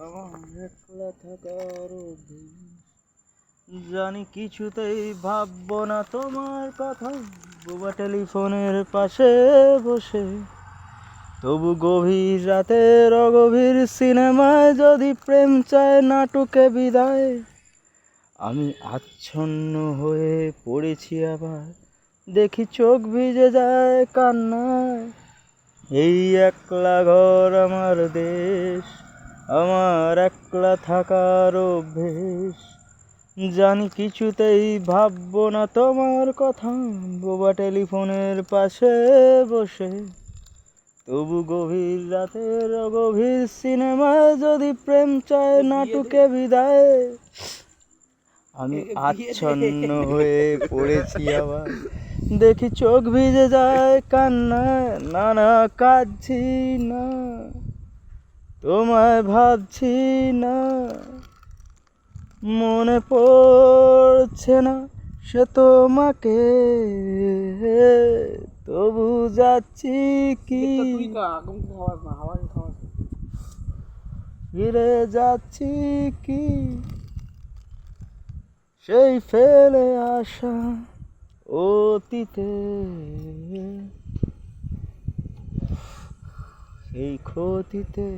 আমার একলা থাকার অভ্যেস। জানি কিছুতেই ভাববো না তোমার কথা, বোবা টেলিফোনের পাশে বসে। তবু গভীর রাতের অগভীর সিনেমায় যদি প্রেম চায় নাটকে বিদায়, আমি আচ্ছন্ন হয়ে পড়েছি আবার, দেখি চোখ ভিজে যায় কান্নায়। এই একলা ঘর আমার দেশ, আমার একলা থাকার অভ্যেস। জানি কিছুতেই ভাববো না তোমার কথা, বোবা টেলিফোনের পাশে বসে। তবু গভীর রাতের গভীর সিনেমায় যদি প্রেম চায় নাটকে বিদায়, আমি আচ্ছন্ন হয়ে পড়েছি আবার, দেখি চোখ ভিজে যায় কান্নায়। না না, কাঁদছি না, তোমায় ভাবছি না, মনে পড়ছে না সে তোমাকে, তবু যাচ্ছি কি ফিরে যাচ্ছি কি সেই ফেলে আসা অতীতে, সেই ক্ষতিতে।